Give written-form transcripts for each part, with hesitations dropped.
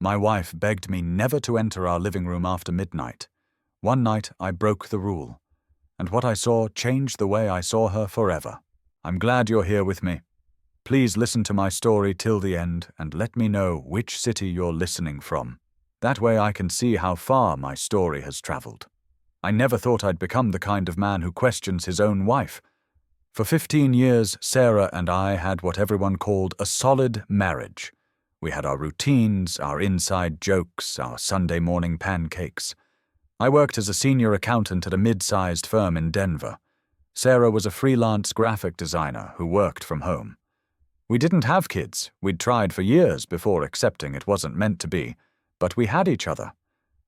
My wife begged me never to enter our living room after midnight. One night I broke the rule, and what I saw changed the way I saw her forever. I'm glad you're here with me. Please listen to my story till the end and let me know which city you're listening from. That way I can see how far my story has traveled. I never thought I'd become the kind of man who questions his own wife. For 15 years, Sarah and I had what everyone called a solid marriage. We had our routines, our inside jokes, our Sunday morning pancakes. I worked as a senior accountant at a mid-sized firm in Denver. Sarah was a freelance graphic designer who worked from home. We didn't have kids. We'd tried for years before accepting it wasn't meant to be, but we had each other,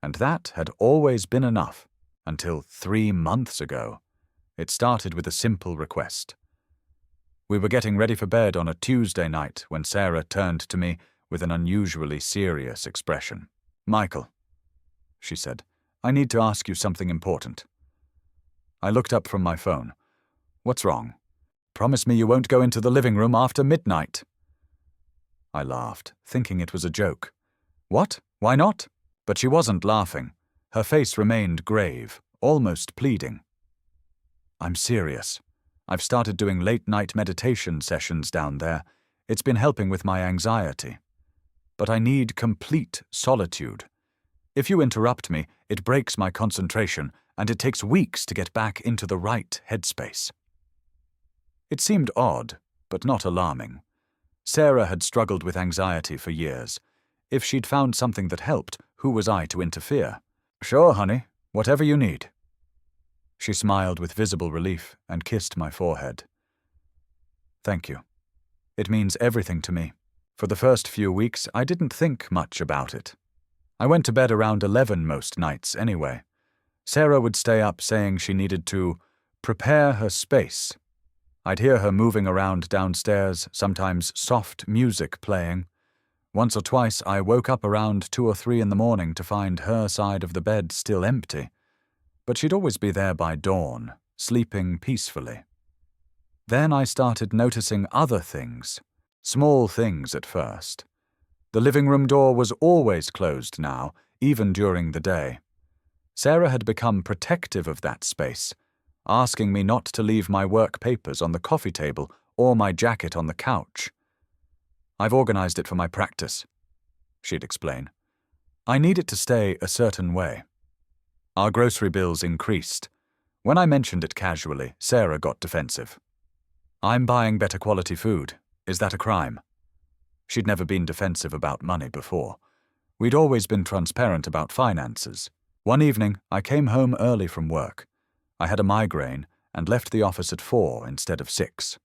and that had always been enough, until 3 months ago. It started with a simple request. We were getting ready for bed on a Tuesday night when Sarah turned to me with an unusually serious expression. "Michael," she said, "I need to ask you something important." I looked up from my phone. "What's wrong?" "Promise me you won't go into the living room after midnight." I laughed, thinking it was a joke. "What? Why not?" But she wasn't laughing. Her face remained grave, almost pleading. "I'm serious. I've started doing late-night meditation sessions down there. It's been helping with my anxiety. But I need complete solitude. If you interrupt me, it breaks my concentration, and it takes weeks to get back into the right headspace." It seemed odd, but not alarming. Sarah had struggled with anxiety for years. If she'd found something that helped, who was I to interfere? "Sure, honey, whatever you need." She smiled with visible relief and kissed my forehead. "Thank you. It means everything to me. For the first few weeks, I didn't think much about it. I went to bed around 11 most nights anyway. Sarah would stay up saying she needed to prepare her space. I'd hear her moving around downstairs, sometimes soft music playing. Once or twice I woke up around 2 or 3 in the morning to find her side of the bed still empty. But she'd always be there by dawn, sleeping peacefully. Then I started noticing other things, small things at first. The living room door was always closed now, even during the day. Sarah had become protective of that space, asking me not to leave my work papers on the coffee table or my jacket on the couch. "I've organized it for my practice," she'd explain. "I need it to stay a certain way." Our grocery bills increased. When I mentioned it casually, Sarah got defensive. "I'm buying better quality food. Is that a crime?" She'd never been defensive about money before. We'd always been transparent about finances. One evening, I came home early from work. I had a migraine and left the office at 4 instead of 6.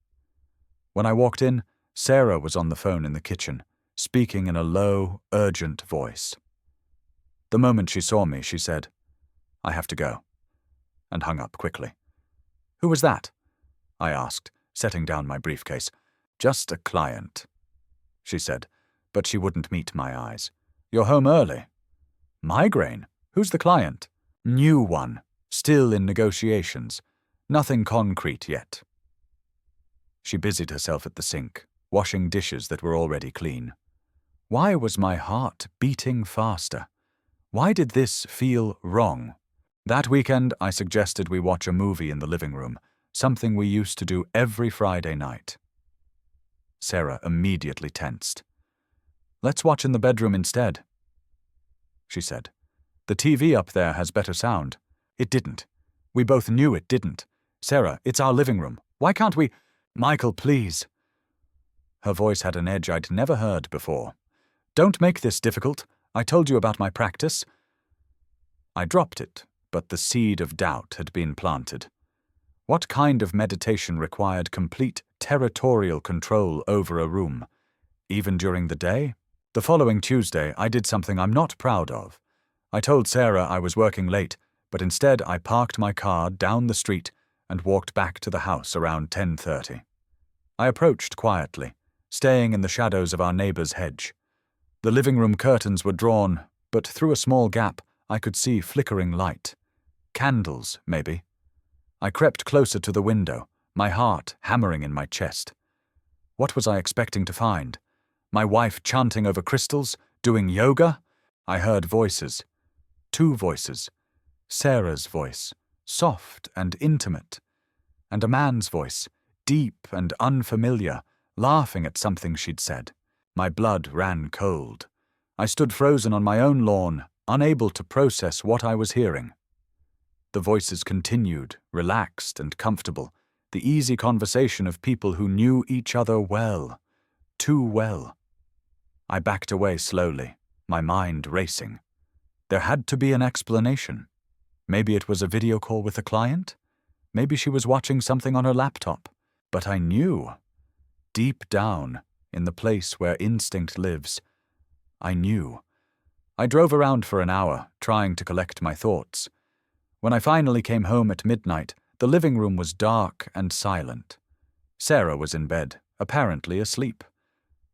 When I walked in, Sarah was on the phone in the kitchen, speaking in a low, urgent voice. The moment she saw me, she said, "I have to go," and hung up quickly. "Who was that?" I asked, setting down my briefcase. "Just a client," she said, but she wouldn't meet my eyes. "You're home early." "Migraine? Who's the client?" "New one. Still in negotiations. Nothing concrete yet." She busied herself at the sink, washing dishes that were already clean. Why was my heart beating faster? Why did this feel wrong? That weekend, I suggested we watch a movie in the living room, something we used to do every Friday night. Sarah immediately tensed. "Let's watch in the bedroom instead," she said. "The TV up there has better sound." It didn't. We both knew it didn't. "Sarah, it's our living room. Why can't we—" "Michael, please." Her voice had an edge I'd never heard before. "Don't make this difficult. I told you about my practice." I dropped it, but the seed of doubt had been planted. What kind of meditation required complete territorial control over a room, even during the day? The following Tuesday, I did something I'm not proud of. I told Sarah I was working late, but instead I parked my car down the street and walked back to the house around 10:30. I approached quietly, staying in the shadows of our neighbor's hedge. The living room curtains were drawn, but through a small gap I could see flickering light. Candles, maybe. I crept closer to the window, my heart hammering in my chest. What was I expecting to find? My wife chanting over crystals, Doing yoga? I heard voices. Two voices. Sarah's voice, soft and intimate, and a man's voice, deep and unfamiliar, laughing at something she'd said. My blood ran cold. I stood frozen on my own lawn, unable to process what I was hearing. The voices continued, relaxed and comfortable, the easy conversation of people who knew each other well, too well. I backed away slowly, my mind racing. There had to be an explanation. Maybe it was a video call with a client? Maybe she was watching something on her laptop. But I knew. Deep down, in the place where instinct lives, I knew. I drove around for an hour, trying to collect my thoughts. When I finally came home at midnight, the living room was dark and silent. Sarah was in bed, apparently asleep.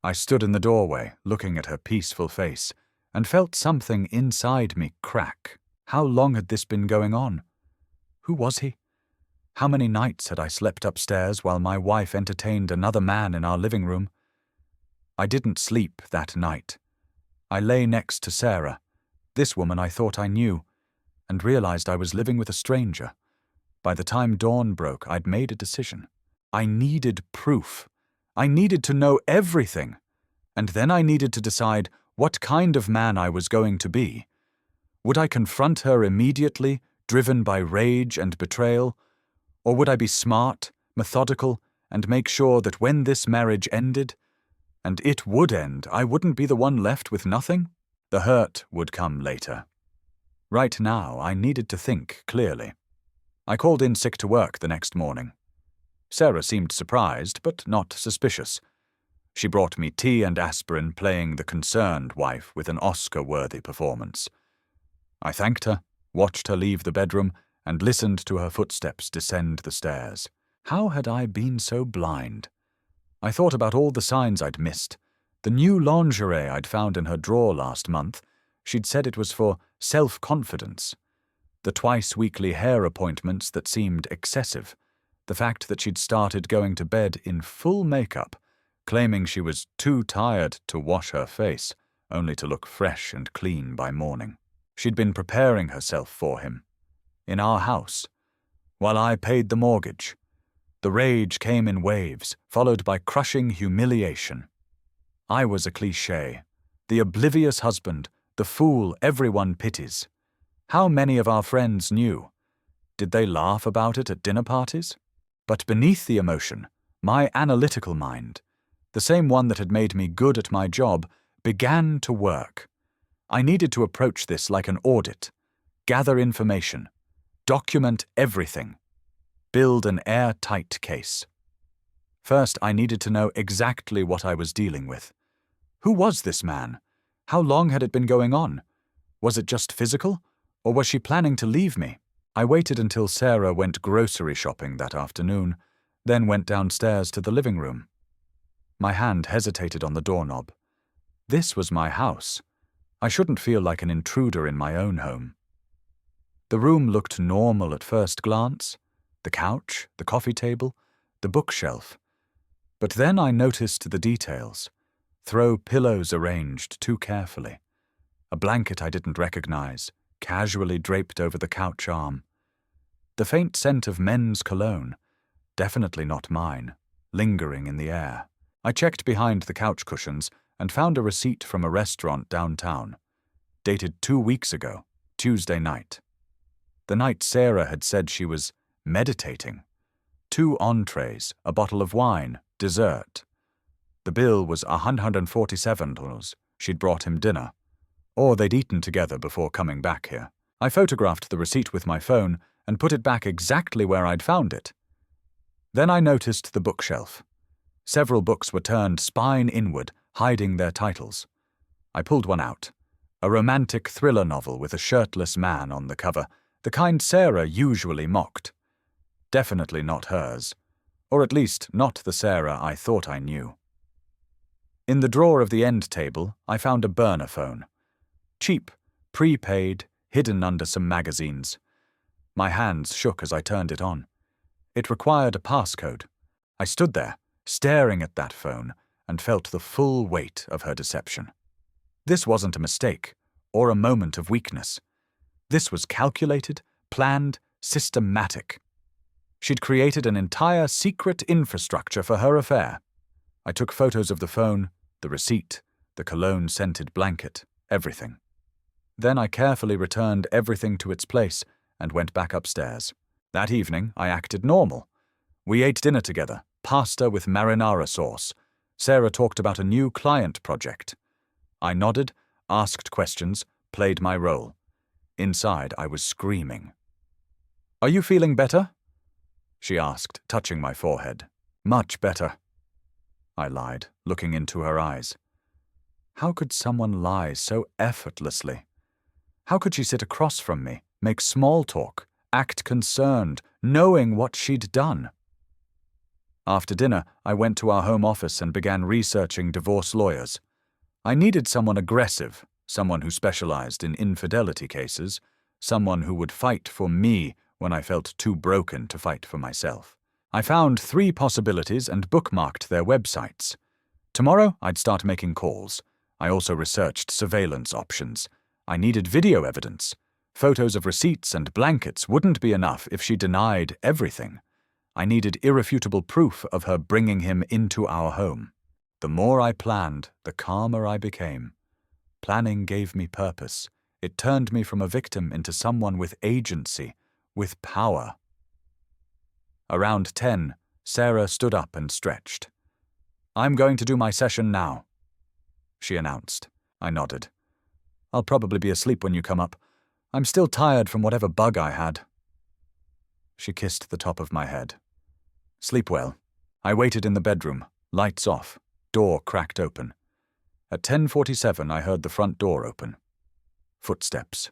I stood in the doorway, looking at her peaceful face, and felt something inside me crack. How long had this been going on? Who was he? How many nights had I slept upstairs while my wife entertained another man in our living room? I didn't sleep that night. I lay next to Sarah, this woman I thought I knew, and realized I was living with a stranger. By the time dawn broke, I'd made a decision. I needed proof. I needed to know everything. And then I needed to decide what kind of man I was going to be. Would I confront her immediately, driven by rage and betrayal? Or would I be smart, methodical, and make sure that when this marriage ended, and it would end, I wouldn't be the one left with nothing? The hurt would come later. Right now, I needed to think clearly. I called in sick to work the next morning. Sarah seemed surprised, but not suspicious. She brought me tea and aspirin, playing the concerned wife with an Oscar-worthy performance. I thanked her, watched her leave the bedroom, and listened to her footsteps descend the stairs. How had I been so blind? I thought about all the signs I'd missed. The new lingerie I'd found in her drawer last month. She'd said it was for self-confidence. The twice-weekly hair appointments that seemed excessive. The fact that she'd started going to bed in full makeup, claiming she was too tired to wash her face, only to look fresh and clean by morning. She'd been preparing herself for him. In our house. While I paid the mortgage. The rage came in waves, followed by crushing humiliation. I was a cliché. The oblivious husband, the fool everyone pities. How many of our friends knew? Did they laugh about it at dinner parties? But beneath the emotion, my analytical mind, the same one that had made me good at my job, began to work. I needed to approach this like an audit, gather information, document everything, build an airtight case. First, I needed to know exactly what I was dealing with. Who was this man? How long had it been going on? Was it just physical, or was she planning to leave me? I waited until Sarah went grocery shopping that afternoon, then went downstairs to the living room. My hand hesitated on the doorknob. This was my house. I shouldn't feel like an intruder in my own home. The room looked normal at first glance. The couch, the coffee table, the bookshelf. But then I noticed the details. Throw pillows arranged too carefully. A blanket I didn't recognize, casually draped over the couch arm. The faint scent of men's cologne, definitely not mine, lingering in the air. I checked behind the couch cushions and found a receipt from a restaurant downtown, dated 2 weeks ago, Tuesday night. The night Sarah had said she was meditating. 2 entrees, a bottle of wine, dessert. The bill was $147. She'd brought him dinner. Or they'd eaten together before coming back here. I photographed the receipt with my phone and put it back exactly where I'd found it. Then I noticed the bookshelf. Several books were turned spine inward, hiding their titles. I pulled one out. A romantic thriller novel with a shirtless man on the cover, the kind Sarah usually mocked. Definitely not hers. Or at least not the Sarah I thought I knew. In the drawer of the end table, I found a burner phone. Cheap, prepaid, hidden under some magazines. My hands shook as I turned it on. It required a passcode. I stood there, staring at that phone, and felt the full weight of her deception. This wasn't a mistake or a moment of weakness. This was calculated, planned, systematic. She'd created an entire secret infrastructure for her affair. I took photos of the phone, the receipt, the cologne-scented blanket, everything. Then I carefully returned everything to its place and went back upstairs. That evening, I acted normal. We ate dinner together, pasta with marinara sauce. Sarah talked about a new client project. I nodded, asked questions, played my role. Inside, I was screaming. "Are you feeling better?" she asked, touching my forehead. "Much better," I lied, looking into her eyes. How could someone lie so effortlessly? How could she sit across from me, make small talk, act concerned, knowing what she'd done? After dinner, I went to our home office and began researching divorce lawyers. I needed someone aggressive, someone who specialized in infidelity cases, someone who would fight for me when I felt too broken to fight for myself. I found 3 possibilities and bookmarked their websites. Tomorrow, I'd start making calls. I also researched surveillance options. I needed video evidence. Photos of receipts and blankets wouldn't be enough if she denied everything. I needed irrefutable proof of her bringing him into our home. The more I planned, the calmer I became. Planning gave me purpose. It turned me from a victim into someone with agency, with power. Around 10, Sarah stood up and stretched. "I'm going to do my session now," she announced. I nodded. "I'll probably be asleep when you come up. I'm still tired from whatever bug I had." She kissed the top of my head. "Sleep well." I waited in the bedroom, lights off, door cracked open. At 10:47, I heard the front door open. Footsteps.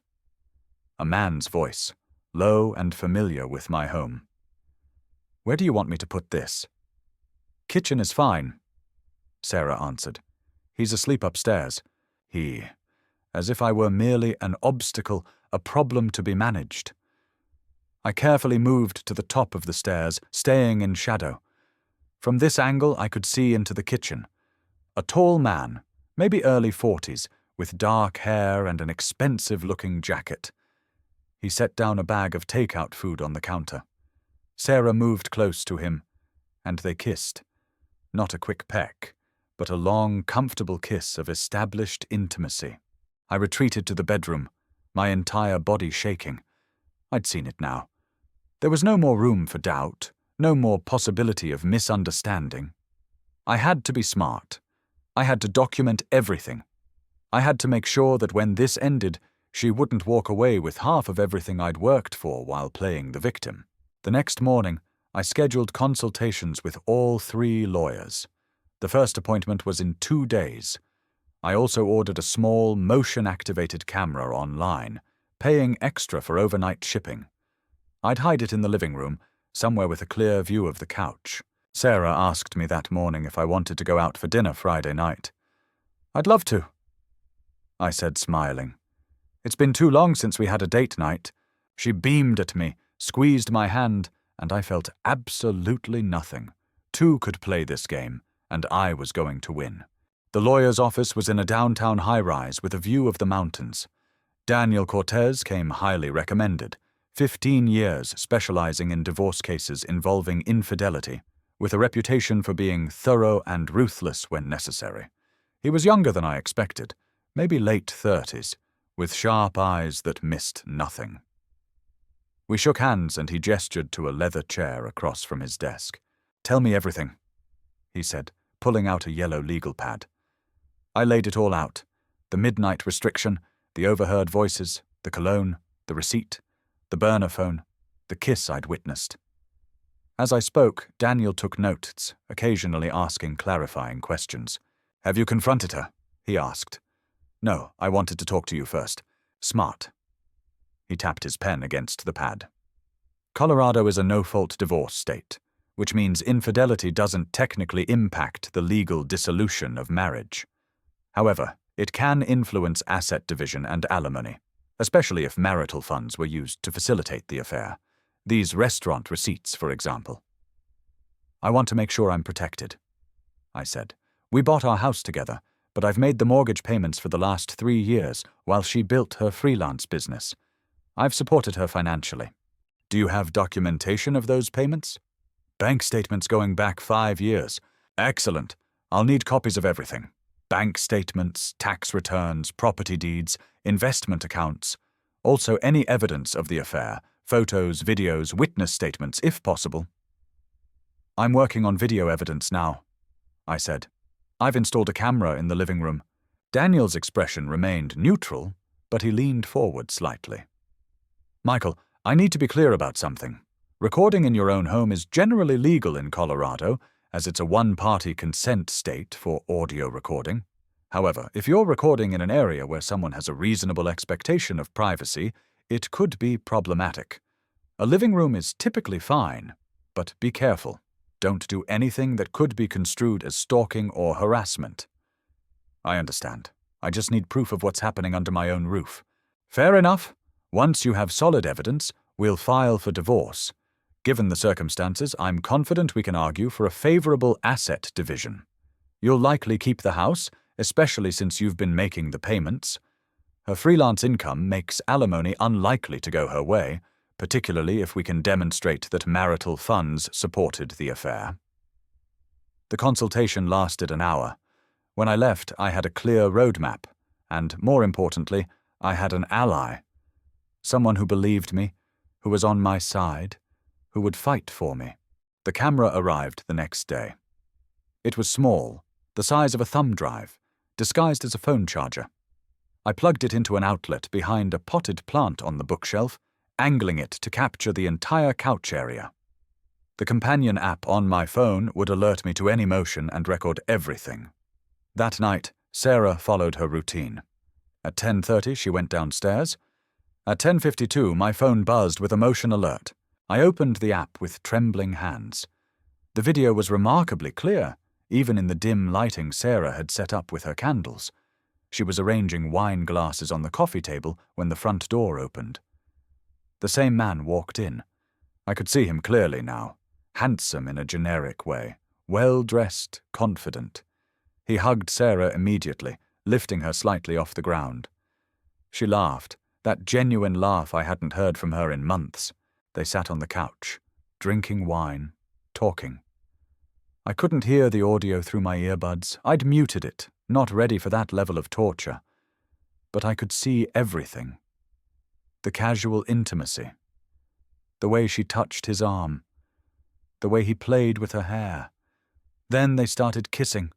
A man's voice, low and familiar with my home. "Where do you want me to put this?" "Kitchen is fine," Sarah answered. "He's asleep upstairs." He, as if I were merely an obstacle, a problem to be managed. I carefully moved to the top of the stairs, staying in shadow. From this angle, I could see into the kitchen. A tall man, maybe early 40s, with dark hair and an expensive-looking jacket. He set down a bag of takeout food on the counter. Sarah moved close to him, and they kissed. Not a quick peck, but a long, comfortable kiss of established intimacy. I retreated to the bedroom, my entire body shaking. I'd seen it now. There was no more room for doubt, no more possibility of misunderstanding. I had to be smart. I had to document everything. I had to make sure that when this ended, she wouldn't walk away with half of everything I'd worked for while playing the victim. The next morning, I scheduled consultations with all 3 lawyers. The first appointment was in 2 days. I also ordered a small, motion-activated camera online, paying extra for overnight shipping. I'd hide it in the living room, somewhere with a clear view of the couch. Sarah asked me that morning if I wanted to go out for dinner Friday night. "I'd love to," I said, smiling. "It's been too long since we had a date night." She beamed at me, squeezed my hand, and I felt absolutely nothing. 2 could play this game, and I was going to win. The lawyer's office was in a downtown high-rise with a view of the mountains. Daniel Cortez came highly recommended, 15 years specializing in divorce cases involving infidelity, with a reputation for being thorough and ruthless when necessary. He was younger than I expected, maybe late 30s, with sharp eyes that missed nothing. We shook hands and he gestured to a leather chair across from his desk. "Tell me everything," he said, pulling out a yellow legal pad. I laid it all out. The midnight restriction, the overheard voices, the cologne, the receipt, the burner phone, the kiss I'd witnessed. As I spoke, Daniel took notes, occasionally asking clarifying questions. "Have you confronted her?" he asked. "No, I wanted to talk to you first." "Smart." He tapped his pen against the pad. Colorado is a no-fault divorce state, which means infidelity doesn't technically impact the legal dissolution of marriage. However, it can influence asset division and alimony, especially if marital funds were used to facilitate the affair. These restaurant receipts, for example. "I want to make sure I'm protected," I said. "We bought our house together, but I've made the mortgage payments for the last 3 years while she built her freelance business. I've supported her financially. Do you have documentation of those payments? Bank statements going back 5 years. Excellent. I'll need copies of everything. Bank statements, tax returns, property deeds, investment accounts. Also any evidence of the affair, photos, videos, witness statements, if possible. I'm working on video evidence now, I said. I've installed a camera in the living room. Daniel's expression remained neutral, but he leaned forward slightly. Michael, I need to be clear about something. Recording in your own home is generally legal in Colorado, as it's a one-party consent state for audio recording. However, if you're recording in an area where someone has a reasonable expectation of privacy, it could be problematic. A living room is typically fine, but be careful. Don't do anything that could be construed as stalking or harassment. I understand. I just need proof of what's happening under my own roof. Fair enough. Once you have solid evidence, we'll file for divorce. Given the circumstances, I'm confident we can argue for a favorable asset division. You'll likely keep the house, especially since you've been making the payments. Her freelance income makes alimony unlikely to go her way, particularly if we can demonstrate that marital funds supported the affair. The consultation lasted an hour. When I left, I had a clear roadmap, and, more importantly, I had an ally. Someone who believed me, who was on my side, who would fight for me. The camera arrived the next day. It was small, the size of a thumb drive, disguised as a phone charger. I plugged it into an outlet behind a potted plant on the bookshelf, angling it to capture the entire couch area. The companion app on my phone would alert me to any motion and record everything. That night, Sarah followed her routine. At 10:30, she went downstairs. At 10:52, my phone buzzed with a motion alert. I opened the app with trembling hands. The video was remarkably clear, even in the dim lighting Sarah had set up with her candles. She was arranging wine glasses on the coffee table when the front door opened. The same man walked in. I could see him clearly now, handsome in a generic way, well-dressed, confident. He hugged Sarah immediately, lifting her slightly off the ground. She laughed, that genuine laugh I hadn't heard from her in months. They sat on the couch, drinking wine, talking. I couldn't hear the audio through my earbuds. I'd muted it, not ready for that level of torture. But I could see everything. The casual intimacy. The way she touched his arm. The way he played with her hair. Then they started kissing.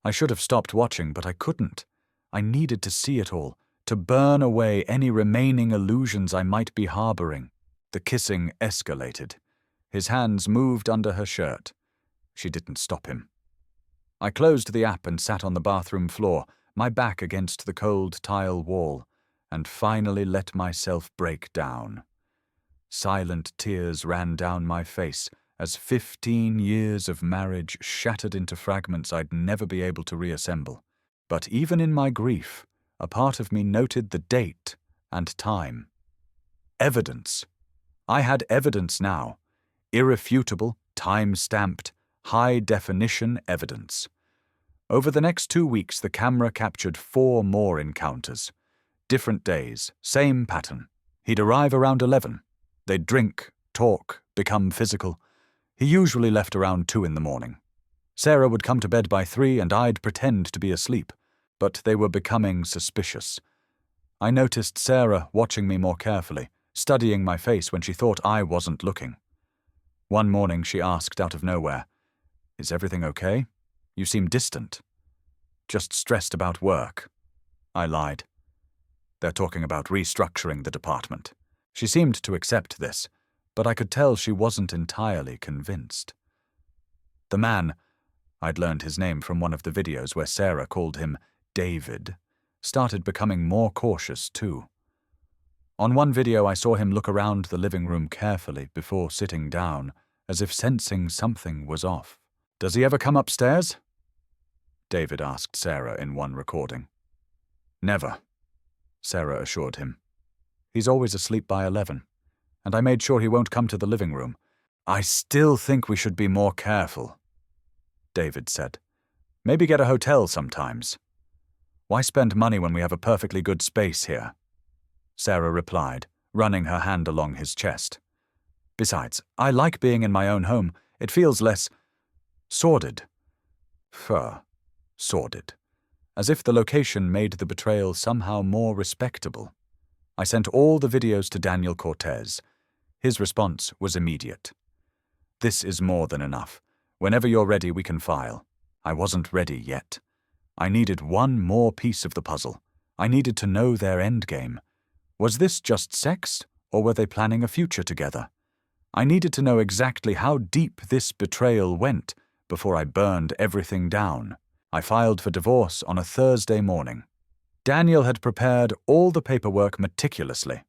I should have stopped watching, but I couldn't. I needed to see it all, to burn away any remaining illusions I might be harboring. The kissing escalated. His hands moved under her shirt. She didn't stop him. I closed the app and sat on the bathroom floor, my back against the cold tile wall, and finally let myself break down. Silent tears ran down my face as 15 years of marriage shattered into fragments I'd never be able to reassemble. But even in my grief, a part of me noted the date and time. Evidence. I had evidence now. Irrefutable, time-stamped, high-definition evidence. Over the next 2 weeks, the camera captured 4 more encounters. Different days, same pattern. He'd arrive around 11. They'd drink, talk, become physical. He usually left around 2 in the morning. Sarah would come to bed by 3 and I'd pretend to be asleep, but they were becoming suspicious. I noticed Sarah watching me more carefully, studying my face when she thought I wasn't looking. One morning she asked out of nowhere, "Is everything okay? You seem distant." "Just stressed about work." I lied. "They're talking about restructuring the department." She seemed to accept this, but I could tell she wasn't entirely convinced. The man, I'd learned his name from one of the videos where Sarah called him David, started becoming more cautious too. On one video I saw him look around the living room carefully before sitting down, as if sensing something was off. "Does he ever come upstairs?" David asked Sarah in one recording. "Never," Sarah assured him. "He's always asleep by 11, and I made sure he won't come to the living room." "I still think we should be more careful," David said. "Maybe get a hotel sometimes." Why spend money when we have a perfectly good space here? Sarah replied, running her hand along his chest. Besides, I like being in my own home. It feels less sordid. Sordid. As if the location made the betrayal somehow more respectable. I sent all the videos to Daniel Cortez. His response was immediate. This is more than enough. Whenever you're ready, we can file. I wasn't ready yet. I needed one more piece of the puzzle. I needed to know their endgame. Was this just sex, or were they planning a future together? I needed to know exactly how deep this betrayal went before I burned everything down. I filed for divorce on a Thursday morning. Daniel had prepared all the paperwork meticulously.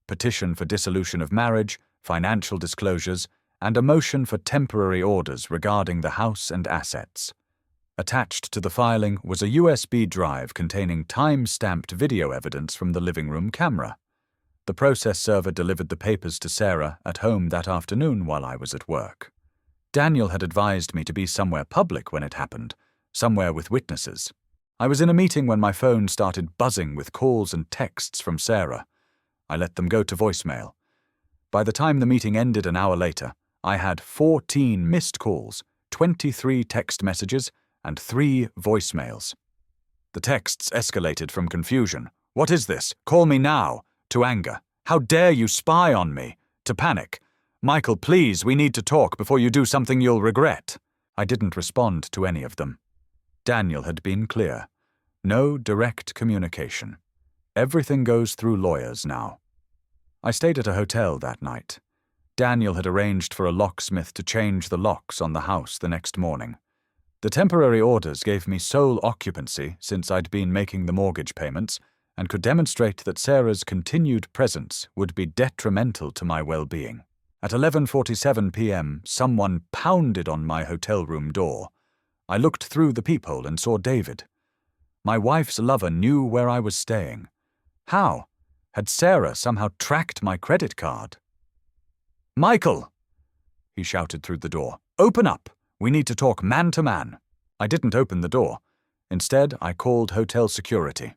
Petition for dissolution of marriage, financial disclosures, and a motion for temporary orders regarding the house and assets. Attached to the filing was a USB drive containing time-stamped video evidence from the living room camera. The process server delivered the papers to Sarah at home that afternoon while I was at work. Daniel had advised me to be somewhere public when it happened, somewhere with witnesses. I was in a meeting when my phone started buzzing with calls and texts from Sarah. I let them go to voicemail. By the time the meeting ended an hour later, I had 14 missed calls, 23 text messages, and 3 voicemails. The texts escalated from confusion. "What is this? Call me now," to anger. "How dare you spy on me?" to panic. "Michael, please, we need to talk before you do something you'll regret." I didn't respond to any of them. Daniel had been clear. No direct communication. Everything goes through lawyers now. I stayed at a hotel that night. Daniel had arranged for a locksmith to change the locks on the house the next morning. The temporary orders gave me sole occupancy since I'd been making the mortgage payments and could demonstrate that Sarah's continued presence would be detrimental to my well-being. At 11:47 p.m., someone pounded on my hotel room door. I looked through the peephole and saw David. My wife's lover knew where I was staying. How? Had Sarah somehow tracked my credit card? "Michael!" he shouted through the door. "Open up! We need to talk man to man." I didn't open the door. Instead, I called hotel security.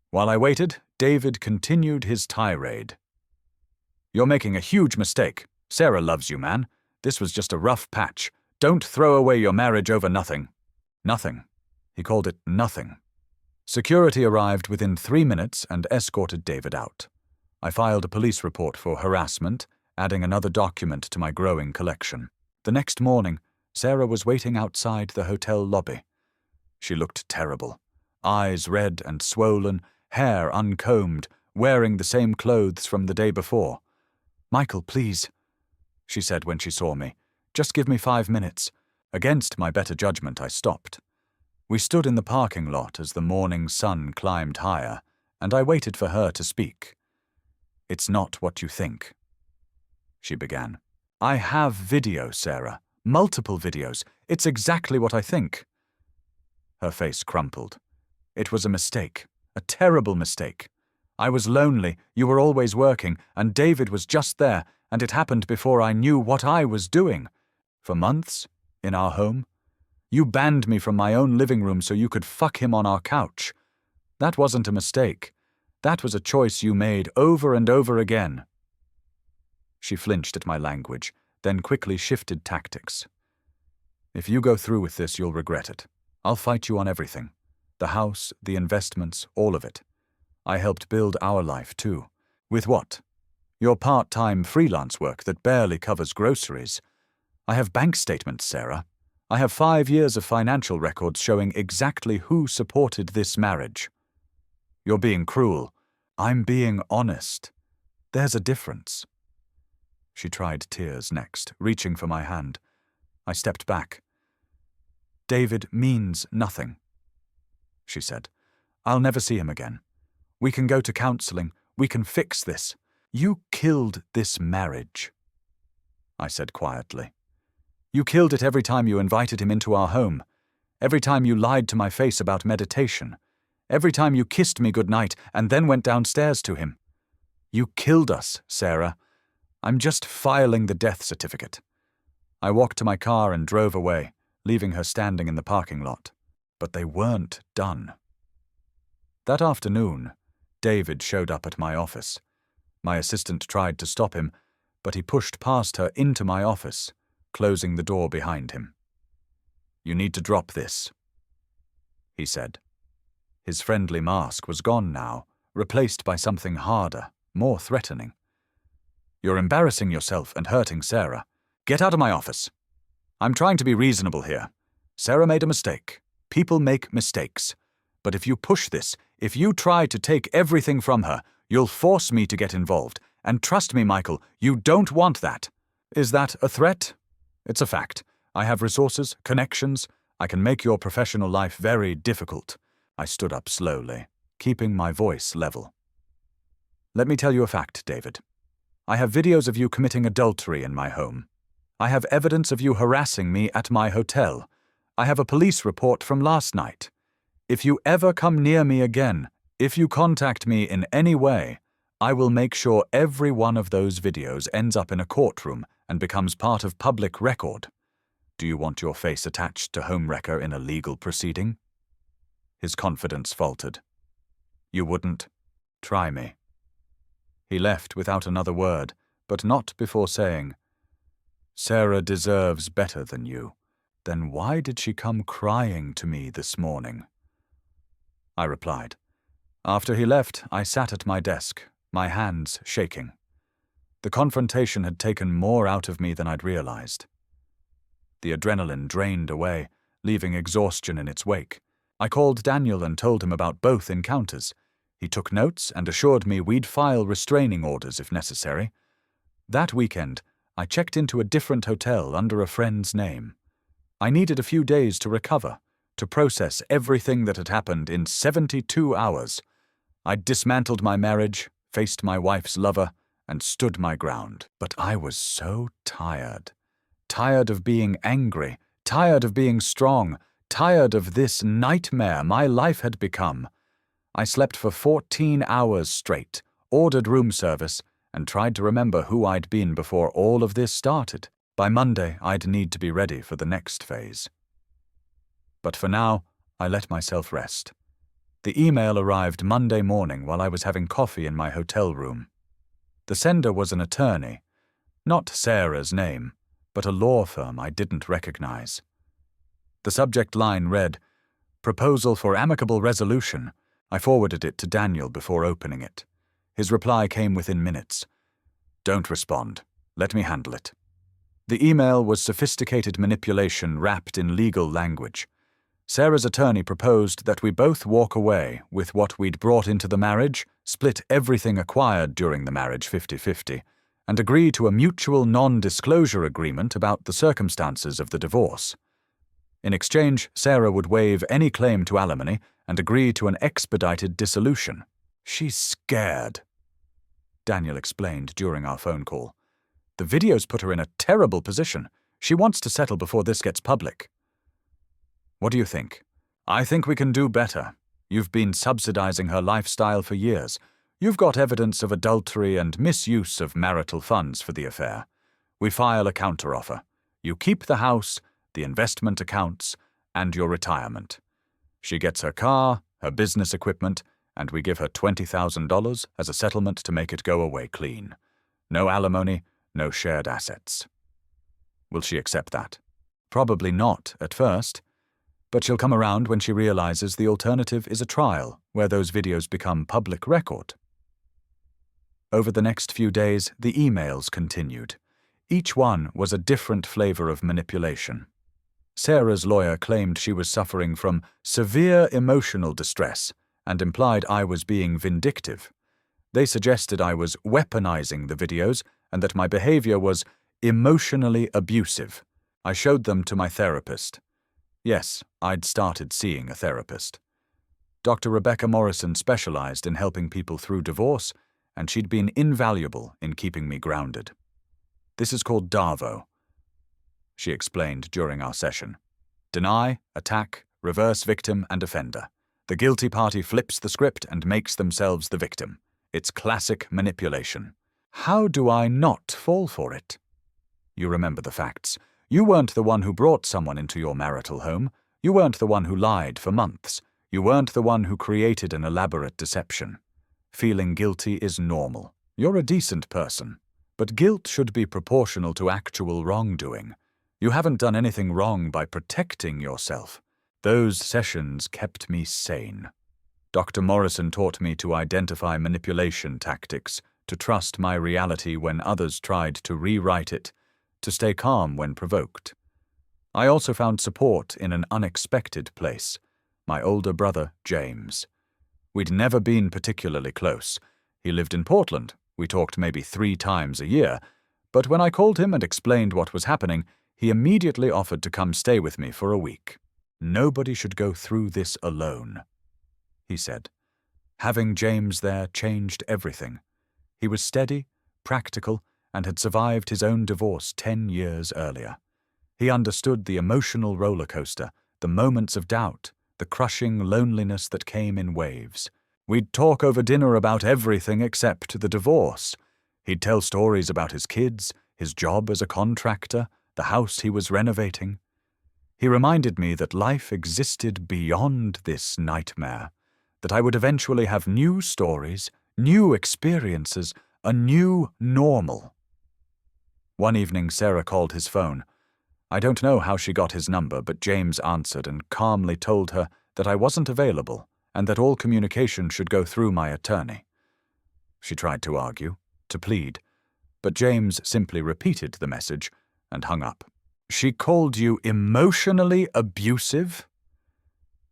While I waited, David continued his tirade. "You're making a huge mistake. Sarah loves you, man. This was just a rough patch. Don't throw away your marriage over nothing." Nothing. He called it nothing. Security arrived within 3 minutes and escorted David out. I filed a police report for harassment, adding another document to my growing collection. The next morning, Sarah was waiting outside the hotel lobby. She looked terrible. Eyes red and swollen, hair uncombed, wearing the same clothes from the day before. "Michael, please," she said when she saw me. "Just give me 5 minutes." Against my better judgment, I stopped. We stood in the parking lot as the morning sun climbed higher, and I waited for her to speak. "It's not what you think," she began. "I have video, Sarah. Multiple videos. It's exactly what I think." Her face crumpled. "It was a mistake. A terrible mistake. I was lonely, you were always working, and David was just there, and it happened before I knew what I was doing. For months, in our home. You banned me from my own living room so you could fuck him on our couch. That wasn't a mistake. That was a choice you made over and over again." She flinched at my language, then quickly shifted tactics. "If you go through with this, you'll regret it. I'll fight you on everything. The house, the investments, all of it. I helped build our life, too. With what? Your part-time freelance work that barely covers groceries. I have bank statements, Sarah. I have 5 years of financial records showing exactly who supported this marriage. You're being cruel. I'm being honest. There's a difference." She tried tears next, reaching for my hand. I stepped back. "David means nothing," she said. "I'll never see him again. We can go to counseling. We can fix this. You killed this marriage," I said quietly. "You killed it every time you invited him into our home, every time you lied to my face about meditation, every time you kissed me goodnight and then went downstairs to him. You killed us, Sarah. I'm just filing the death certificate." I walked to my car and drove away, leaving her standing in the parking lot. But they weren't done. That afternoon, David showed up at my office. My assistant tried to stop him, but he pushed past her into my office, closing the door behind him. "You need to drop this," he said. His friendly mask was gone now, replaced by something harder, more threatening. "You're embarrassing yourself and hurting Sarah. Get out of my office. I'm trying to be reasonable here. Sarah made a mistake. People make mistakes. But if you push this, if you try to take everything from her, you'll force me to get involved. And trust me, Michael, you don't want that. Is that a threat? It's a fact. I have resources, connections. I can make your professional life very difficult." I stood up slowly, keeping my voice level. "Let me tell you a fact, David. I have videos of you committing adultery in my home. I have evidence of you harassing me at my hotel. I have a police report from last night. If you ever come near me again, if you contact me in any way, I will make sure every one of those videos ends up in a courtroom and becomes part of public record. Do you want your face attached to homewrecker in a legal proceeding?" His confidence faltered. "You wouldn't try me." He left without another word, but not before saying, "Sarah deserves better than you. Then why did she come crying to me this morning?" I replied. After he left, I sat at my desk, my hands shaking. The confrontation had taken more out of me than I'd realized. The adrenaline drained away, leaving exhaustion in its wake. I called Daniel and told him about both encounters. He took notes and assured me we'd file restraining orders if necessary. That weekend, I checked into a different hotel under a friend's name. I needed a few days to recover, to process everything that had happened in 72 hours. I'd dismantled my marriage, faced my wife's lover, and stood my ground. But I was so tired. Tired of being angry, tired of being strong, tired of this nightmare my life had become. I slept for 14 hours straight, ordered room service, and tried to remember who I'd been before all of this started. By Monday, I'd need to be ready for the next phase. But for now, I let myself rest. The email arrived Monday morning while I was having coffee in my hotel room. The sender was an attorney, not Sarah's name, but a law firm I didn't recognize. The subject line read, "Proposal for amicable resolution." I forwarded it to Daniel before opening it. His reply came within minutes. "Don't respond. Let me handle it." The email was sophisticated manipulation wrapped in legal language. Sarah's attorney proposed that we both walk away with what we'd brought into the marriage, split everything acquired during the marriage 50-50, and agree to a mutual non-disclosure agreement about the circumstances of the divorce. In exchange, Sarah would waive any claim to alimony and agree to an expedited dissolution. "She's scared," Daniel explained during our phone call. "The videos put her in a terrible position. She wants to settle before this gets public." "What do you think?" "I think we can do better. You've been subsidizing her lifestyle for years. You've got evidence of adultery and misuse of marital funds for the affair. We file a counteroffer. You keep the house, the investment accounts, and your retirement. She gets her car, her business equipment, and we give her $20,000 as a settlement to make it go away clean. No alimony, no shared assets." Will she accept that? Probably not at first, but she'll come around when she realizes the alternative is a trial where those videos become public record. Over the next few days, the emails continued. Each one was a different flavor of manipulation. Sarah's lawyer claimed she was suffering from severe emotional distress and implied I was being vindictive. They suggested I was weaponizing the videos and that my behavior was emotionally abusive. I showed them to my therapist. Yes, I'd started seeing a therapist. Dr. Rebecca Morrison specialized in helping people through divorce, and she'd been invaluable in keeping me grounded. "This is called DARVO," she explained during our session. "Deny, attack, reverse victim and offender. The guilty party flips the script and makes themselves the victim. It's classic manipulation. How do I not fall for it? You remember the facts. You weren't the one who brought someone into your marital home. You weren't the one who lied for months. You weren't the one who created an elaborate deception. Feeling guilty is normal. You're a decent person. But guilt should be proportional to actual wrongdoing. You haven't done anything wrong by protecting yourself. Those sessions kept me sane. Dr. Morrison taught me to identify manipulation tactics, to trust my reality when others tried to rewrite it, to stay calm when provoked. I also found support in an unexpected place, my older brother, James. We'd never been particularly close. He lived in Portland. We talked maybe 3 times a year, but when I called him and explained what was happening, he immediately offered to come stay with me for a week. "Nobody should go through this alone," he said. Having James there changed everything. He was steady, practical, and had survived his own divorce 10 years earlier. He understood the emotional roller coaster, the moments of doubt, the crushing loneliness that came in waves. We'd talk over dinner about everything except the divorce. He'd tell stories about his kids, his job as a contractor, the house he was renovating. He reminded me that life existed beyond this nightmare, that I would eventually have new stories, new experiences, a new normal. One evening, Sarah called his phone. I don't know how she got his number, but James answered and calmly told her that I wasn't available and that all communication should go through my attorney. She tried to argue, to plead, but James simply repeated the message and hung up. "She called you emotionally abusive?"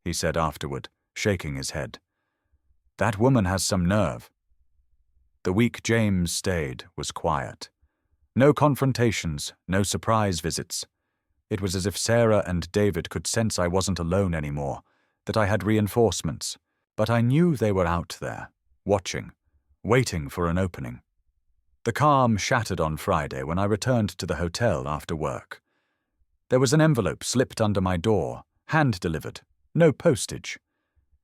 he said afterward, shaking his head. "That woman has some nerve." The week James stayed was quiet. No confrontations, no surprise visits. It was as if Sarah and David could sense I wasn't alone anymore, that I had reinforcements, but I knew they were out there, watching, waiting for an opening. The calm shattered on Friday when I returned to the hotel after work. There was an envelope slipped under my door, hand-delivered, no postage.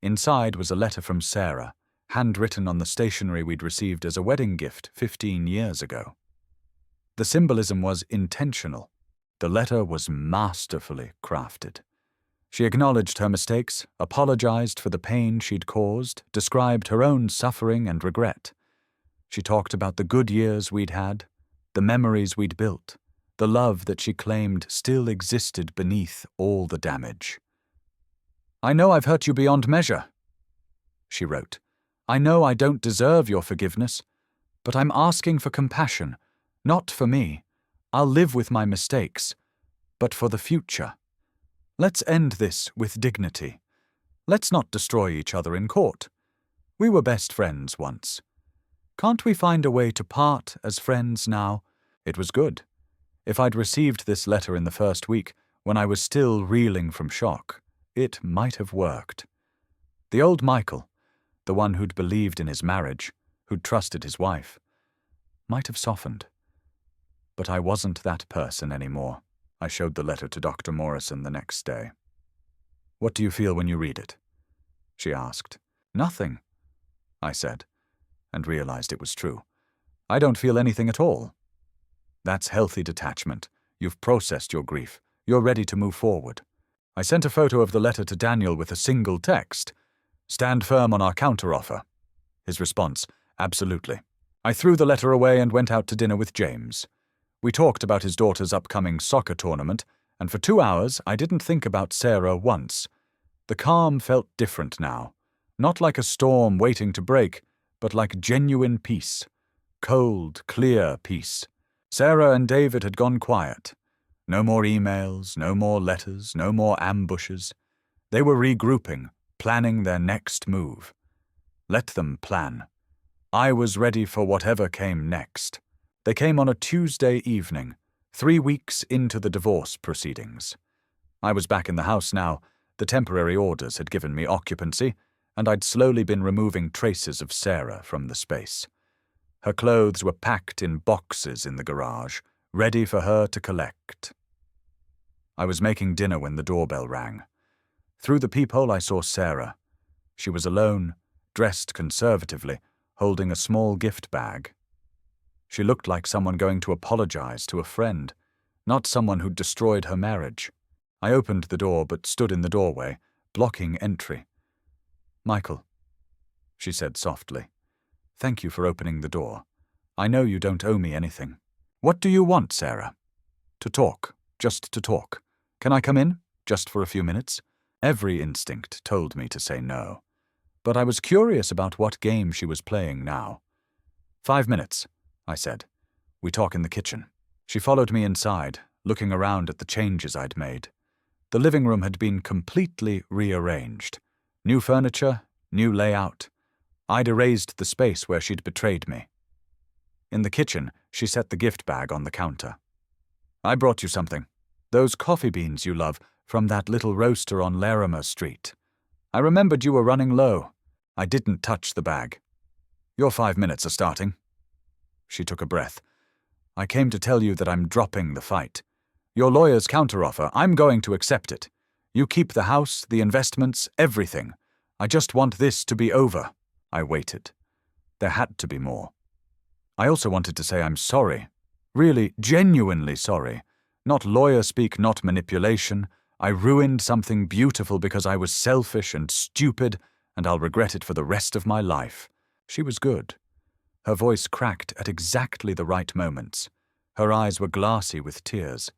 Inside was a letter from Sarah, handwritten on the stationery we'd received as a wedding gift 15 years ago. The symbolism was intentional. The letter was masterfully crafted. She acknowledged her mistakes, apologized for the pain she'd caused, described her own suffering and regret. She talked about the good years we'd had, the memories we'd built, the love that she claimed still existed beneath all the damage. "I know I've hurt you beyond measure," she wrote. "I know I don't deserve your forgiveness, but I'm asking for compassion, not for me. I'll live with my mistakes, but for the future. Let's end this with dignity. Let's not destroy each other in court. We were best friends once. Can't we find a way to part as friends now?" It was good. If I'd received this letter in the first week, when I was still reeling from shock, it might have worked. The old Michael, the one who'd believed in his marriage, who'd trusted his wife, might have softened. But I wasn't that person anymore. I showed the letter to Dr. Morrison the next day. "What do you feel when you read it?" she asked. "Nothing," I said, and realized it was true. "I don't feel anything at all." That's healthy detachment. You've processed your grief. You're ready to move forward. I sent a photo of the letter to Daniel with a single text. "Stand firm on our counteroffer." His response, "Absolutely." I threw the letter away and went out to dinner with James. We talked about his daughter's upcoming soccer tournament, and for 2 hours I didn't think about Sarah once. The calm felt different now. Not like a storm waiting to break, but like genuine peace. Cold, clear peace. Sarah and David had gone quiet. No more emails, no more letters, no more ambushes. They were regrouping, planning their next move. Let them plan. I was ready for whatever came next. They came on a Tuesday evening, 3 weeks into the divorce proceedings. I was back in the house now. The temporary orders had given me occupancy, and I'd slowly been removing traces of Sarah from the space. Her clothes were packed in boxes in the garage, ready for her to collect. I was making dinner when the doorbell rang. Through the peephole I saw Sarah. She was alone, dressed conservatively, holding a small gift bag. She looked like someone going to apologize to a friend, not someone who'd destroyed her marriage. I opened the door but stood in the doorway, blocking entry. Michael, she said softly. Thank you for opening the door. I know you don't owe me anything. What do you want, Sarah? To talk, just to talk. Can I come in, just for a few minutes? Every instinct told me to say no. But I was curious about what game she was playing now. 5 minutes, I said. We talk in the kitchen. She followed me inside, looking around at the changes I'd made. The living room had been completely rearranged. New furniture, new layout. I'd erased the space where she'd betrayed me. In the kitchen, she set the gift bag on the counter. I brought you something. Those coffee beans you love from that little roaster on Larimer Street. I remembered you were running low. I didn't touch the bag. Your 5 minutes are starting. She took a breath. I came to tell you that I'm dropping the fight. Your lawyer's counteroffer, I'm going to accept it. You keep the house, the investments, everything. I just want this to be over. I waited. There had to be more. I also wanted to say I'm sorry. Really, genuinely sorry. Not lawyer speak, not manipulation. I ruined something beautiful because I was selfish and stupid, and I'll regret it for the rest of my life. She was good. Her voice cracked at exactly the right moments. Her eyes were glassy with tears.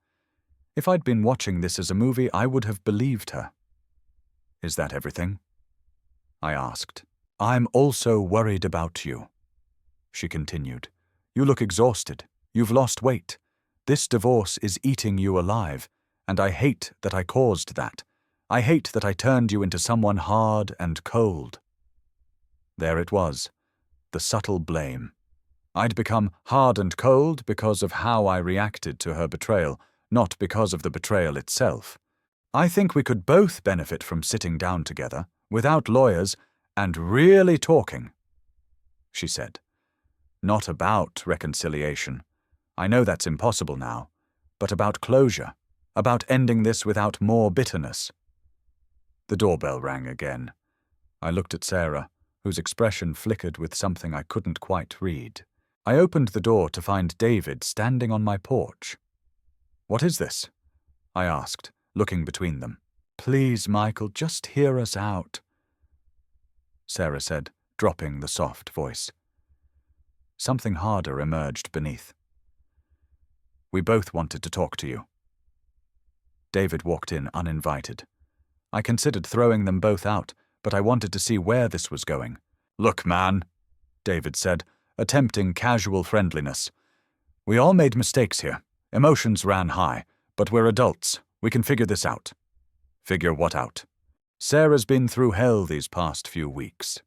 If I'd been watching this as a movie, I would have believed her. Is that everything? I asked. I'm also worried about you, she continued. You look exhausted. You've lost weight. This divorce is eating you alive, and I hate that I caused that. I hate that I turned you into someone hard and cold. There it was, the subtle blame. I'd become hard and cold because of how I reacted to her betrayal, not because of the betrayal itself. I think we could both benefit from sitting down together, without lawyers, and really talking, she said. Not about reconciliation. I know that's impossible now, but about closure, about ending this without more bitterness. The doorbell rang again. I looked at Sarah, whose expression flickered with something I couldn't quite read. I opened the door to find David standing on my porch. What is this? I asked, looking between them. Please, Michael, just hear us out, Sarah said, dropping the soft voice. Something harder emerged beneath. We both wanted to talk to you. David walked in uninvited. I considered throwing them both out, but I wanted to see where this was going. Look, man, David said, attempting casual friendliness. We all made mistakes here. Emotions ran high, but we're adults. We can figure this out. Figure what out? Sarah's been through hell these past few weeks,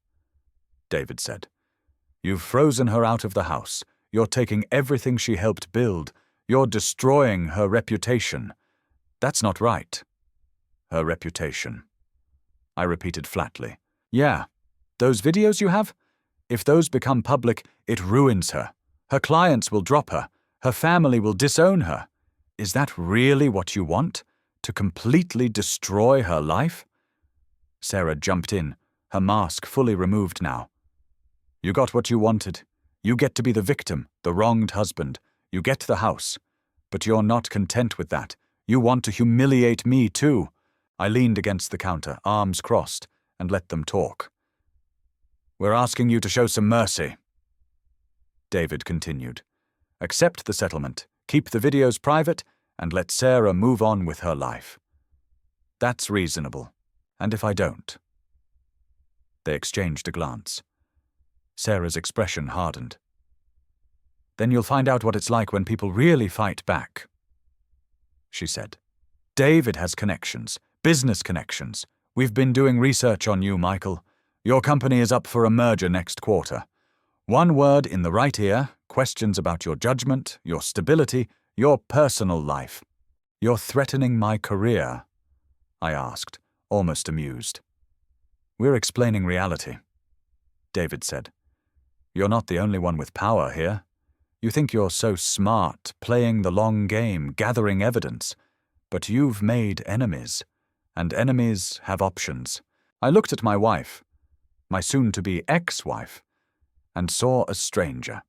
David said. You've frozen her out of the house. You're taking everything she helped build. You're destroying her reputation. That's not right. Her reputation, I repeated flatly. Yeah, those videos you have? If those become public, it ruins her. Her clients will drop her. Her family will disown her. Is that really what you want? To completely destroy her life? Sarah jumped in, her mask fully removed now. You got what you wanted. You get to be the victim, the wronged husband. You get the house. But you're not content with that. You want to humiliate me too. I leaned against the counter, arms crossed, and let them talk. We're asking you to show some mercy, David continued. Accept the settlement, keep the videos private, and let Sarah move on with her life. That's reasonable. And if I don't? They exchanged a glance. Sarah's expression hardened. Then you'll find out what it's like when people really fight back, she said. David has connections, business connections. We've been doing research on you, Michael. Your company is up for a merger next quarter. One word in the right ear, questions about your judgment, your stability, your personal life. You're threatening my career, I asked, almost amused. We're explaining reality, David said. You're not the only one with power here. You think you're so smart, playing the long game, gathering evidence. But you've made enemies, and enemies have options. I looked at my wife, my soon-to-be ex-wife, and saw a stranger.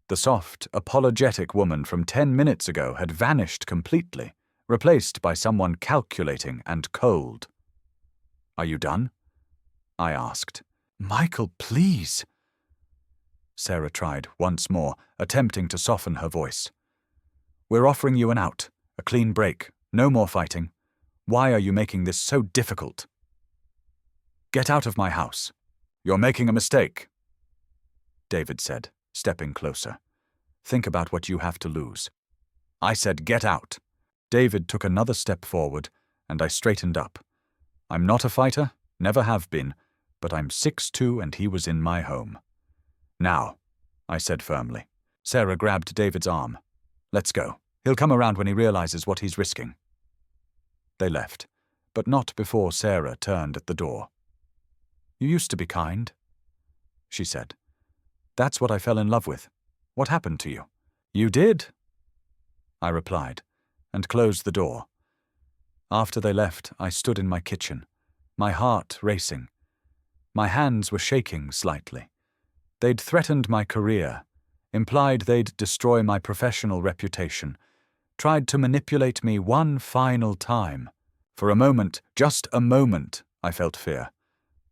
The soft, apologetic woman from 10 minutes ago had vanished completely, replaced by someone calculating and cold. Are you done? I asked. "Michael, please." Sarah tried once more, attempting to soften her voice. "We're offering you an out, a clean break, no more fighting. Why are you making this so difficult? Get out of my house. You're making a mistake," David said, stepping closer. "Think about what you have to lose." I said, "Get out." David took another step forward, and I straightened up. I'm not a fighter, never have been, but I'm 6'2" and he was in my home. "Now," I said firmly. Sarah grabbed David's arm. "Let's go. He'll come around when he realizes what he's risking." They left, but not before Sarah turned at the door. "You used to be kind," she said. "That's what I fell in love with. What happened to you?" "You did," I replied, and closed the door. After they left, I stood in my kitchen, my heart racing. My hands were shaking slightly. They'd threatened my career, implied they'd destroy my professional reputation, tried to manipulate me one final time. For a moment, just a moment, I felt fear.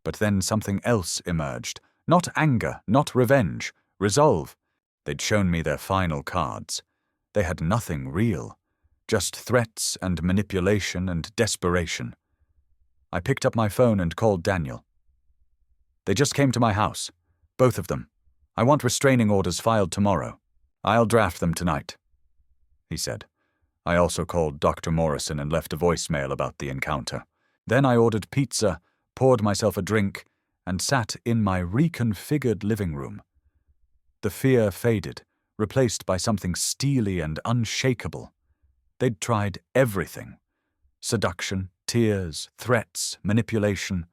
But then something else emerged. Not anger, not revenge, resolve. They'd shown me their final cards. They had nothing real, just threats and manipulation and desperation. I picked up my phone and called Daniel. "They just came to my house, both of them. I want restraining orders filed tomorrow. I'll draft them tonight," he said. I also called Dr. Morrison and left a voicemail about the encounter. Then I ordered pizza, poured myself a drink, and sat in my reconfigured living room. The fear faded, replaced by something steely and unshakable. They'd tried everything. Seduction, tears, threats, manipulation.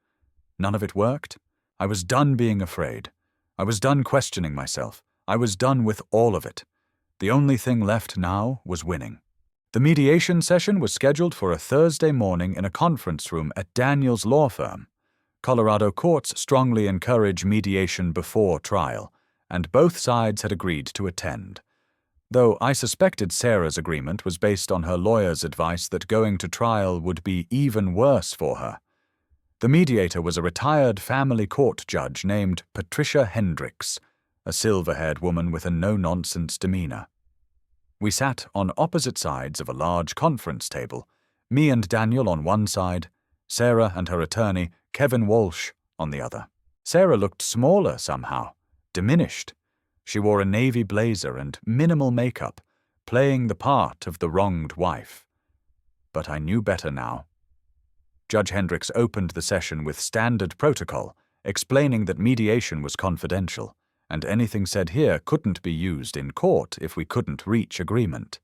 None of it worked. I was done being afraid. I was done questioning myself. I was done with all of it. The only thing left now was winning. The mediation session was scheduled for a Thursday morning in a conference room at Daniel's law firm. Colorado courts strongly encourage mediation before trial, and both sides had agreed to attend. Though I suspected Sarah's agreement was based on her lawyer's advice that going to trial would be even worse for her. The mediator was a retired family court judge named Patricia Hendricks, a silver-haired woman with a no-nonsense demeanor. We sat on opposite sides of a large conference table, me and Daniel on one side, Sarah and her attorney, Kevin Walsh, on the other. Sarah looked smaller somehow, diminished. She wore a navy blazer and minimal makeup, playing the part of the wronged wife. But I knew better now. Judge Hendricks opened the session with standard protocol, explaining that mediation was confidential, and anything said here couldn't be used in court if we couldn't reach agreement.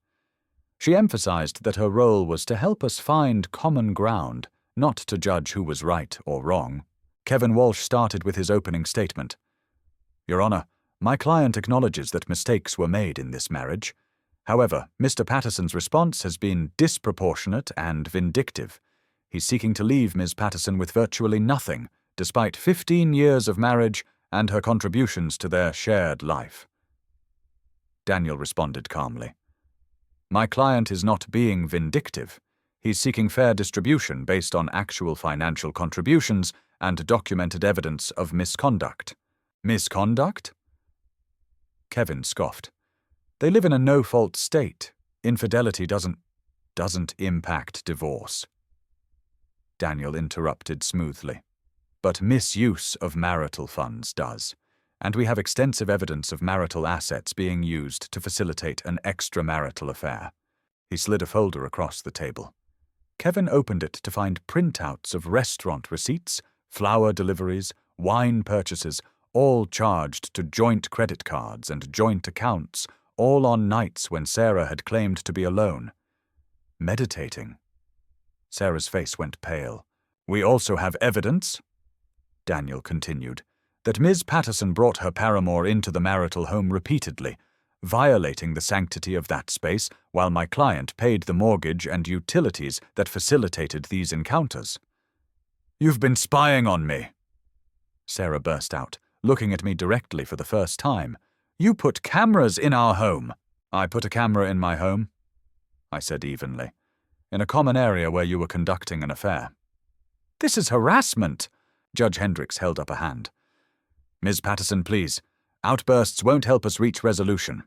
She emphasized that her role was to help us find common ground, not to judge who was right or wrong. Kevin Walsh started with his opening statement. "Your Honor, my client acknowledges that mistakes were made in this marriage. However, Mr. Patterson's response has been disproportionate and vindictive. He's seeking to leave Ms. Patterson with virtually nothing, despite 15 years of marriage and her contributions to their shared life." Daniel responded calmly. "My client is not being vindictive. He's seeking fair distribution based on actual financial contributions and documented evidence of misconduct." "Misconduct?" Kevin scoffed. "They live in a no-fault state. Infidelity doesn't impact divorce." Daniel interrupted smoothly. "But misuse of marital funds does, and we have extensive evidence of marital assets being used to facilitate an extramarital affair." He slid a folder across the table. Kevin opened it to find printouts of restaurant receipts, flower deliveries, wine purchases, all charged to joint credit cards and joint accounts, all on nights when Sarah had claimed to be alone. Meditating. Sarah's face went pale. "We also have evidence," Daniel continued, "that Ms. Patterson brought her paramour into the marital home repeatedly, violating the sanctity of that space while my client paid the mortgage and utilities that facilitated these encounters." "You've been spying on me," Sarah burst out, looking at me directly for the first time. "You put cameras in our home." "I put a camera in my home," I said evenly, "in a common area where you were conducting an affair." "This is harassment." Judge Hendricks held up a hand. Ms. Patterson, please. Outbursts won't help us reach resolution.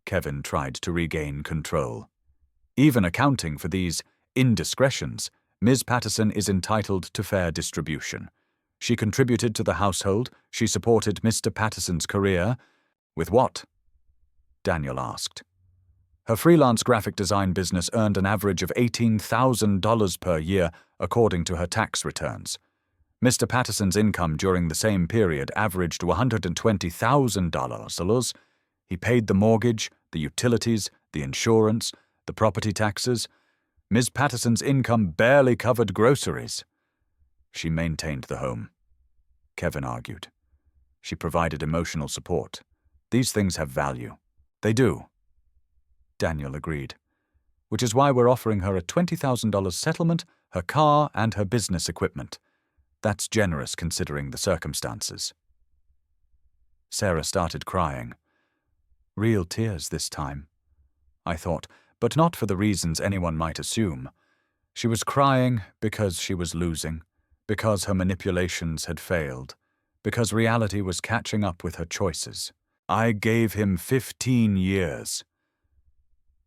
Kevin tried to regain control. Even accounting for these indiscretions, Ms. Patterson is entitled to fair distribution. She contributed to the household, she supported Mr. Patterson's career. With what? Daniel asked. Her freelance graphic design business earned an average of $18,000 per year, according to her tax returns. Mr. Patterson's income during the same period averaged $120,000. He paid the mortgage, the utilities, the insurance, the property taxes. Ms. Patterson's income barely covered groceries. She maintained the home. Kevin argued. She provided emotional support. These things have value. They do. Daniel agreed. Which is why we're offering her a $20,000 settlement, her car, and her business equipment. That's generous considering the circumstances. Sarah started crying. Real tears this time, I thought, but not for the reasons anyone might assume. She was crying because she was losing, because her manipulations had failed, because reality was catching up with her choices. I gave him 15 years,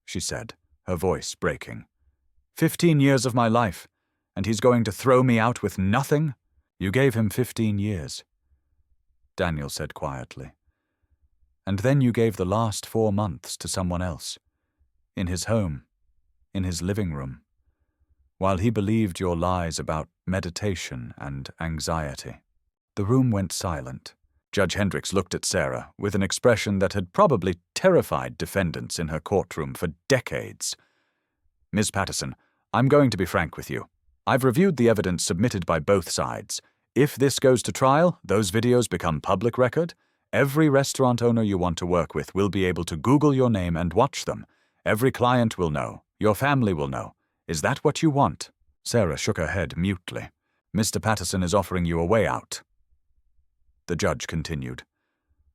she said, her voice breaking. 15 years of my life, and he's going to throw me out with nothing? You gave him 15 years, Daniel said quietly. And then you gave the last 4 months to someone else. In his home, in his living room, while he believed your lies about meditation and anxiety. The room went silent. Judge Hendricks looked at Sarah with an expression that had probably terrified defendants in her courtroom for decades. Ms. Patterson, I'm going to be frank with you. I've reviewed the evidence submitted by both sides. If this goes to trial, those videos become public record. Every restaurant owner you want to work with will be able to Google your name and watch them. Every client will know. Your family will know. Is that what you want? Sarah shook her head mutely. Mr. Patterson is offering you a way out. The judge continued.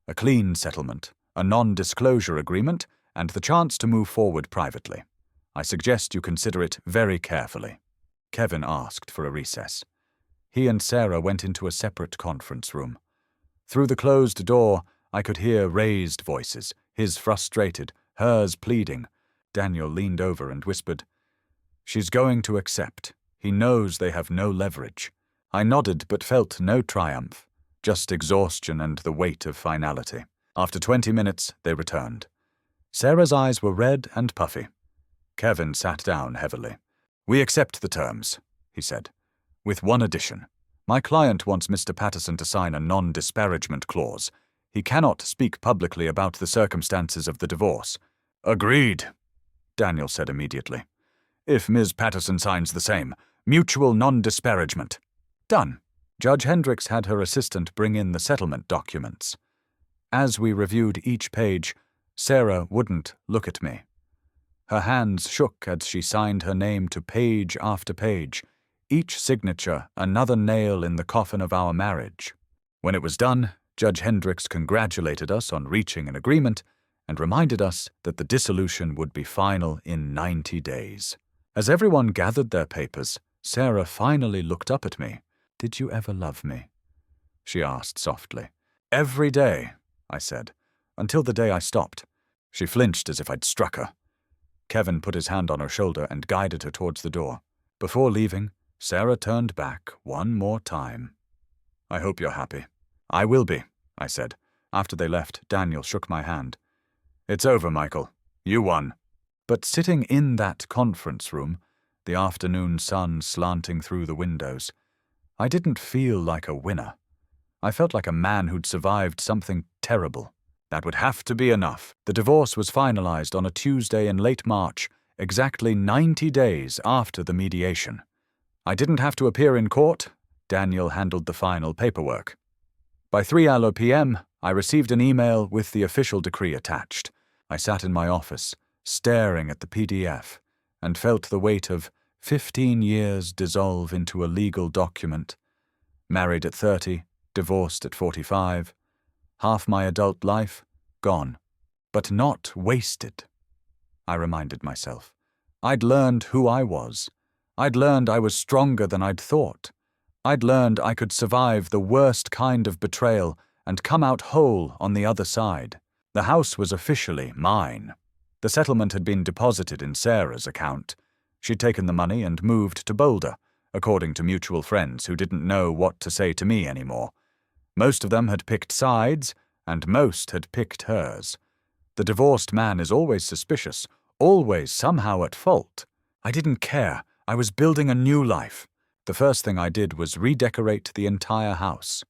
A clean settlement, a non-disclosure agreement, and the chance to move forward privately. I suggest you consider it very carefully. Kevin asked for a recess. He and Sarah went into a separate conference room. Through the closed door, I could hear raised voices, his frustrated, hers pleading. Daniel leaned over and whispered, She's going to accept. He knows they have no leverage. I nodded but felt no triumph, just exhaustion and the weight of finality. After 20 minutes, they returned. Sarah's eyes were red and puffy. Kevin sat down heavily. We accept the terms, he said, with one addition. My client wants Mr. Patterson to sign a non-disparagement clause. He cannot speak publicly about the circumstances of the divorce. Agreed, Daniel said immediately. If Ms. Patterson signs the same, mutual non-disparagement. Done. Judge Hendricks had her assistant bring in the settlement documents. As we reviewed each page, Sarah wouldn't look at me. Her hands shook as she signed her name to page after page, each signature another nail in the coffin of our marriage. When it was done, Judge Hendricks congratulated us on reaching an agreement and reminded us that the dissolution would be final in 90 days. As everyone gathered their papers, Sarah finally looked up at me. Did you ever love me? She asked softly. Every day, I said, until the day I stopped. She flinched as if I'd struck her. Kevin put his hand on her shoulder and guided her towards the door. Before leaving, Sarah turned back one more time. I hope you're happy. I will be, I said. After they left, Daniel shook my hand. It's over, Michael. You won. But sitting in that conference room, the afternoon sun slanting through the windows, I didn't feel like a winner. I felt like a man who'd survived something terrible. That would have to be enough. The divorce was finalized on a Tuesday in late March, exactly 90 days after the mediation. I didn't have to appear in court. Daniel handled the final paperwork. By 3 p.m., I received an email with the official decree attached. I sat in my office, staring at the PDF, and felt the weight of 15 years dissolve into a legal document. Married at 30, divorced at 45. Half my adult life, gone. But not wasted, I reminded myself. I'd learned who I was. I'd learned I was stronger than I'd thought. I'd learned I could survive the worst kind of betrayal and come out whole on the other side. The house was officially mine. The settlement had been deposited in Sarah's account. She'd taken the money and moved to Boulder, according to mutual friends who didn't know what to say to me anymore. Most of them had picked sides, and most had picked hers. The divorced man is always suspicious, always somehow at fault. I didn't care. I was building a new life. The first thing I did was redecorate the entire house.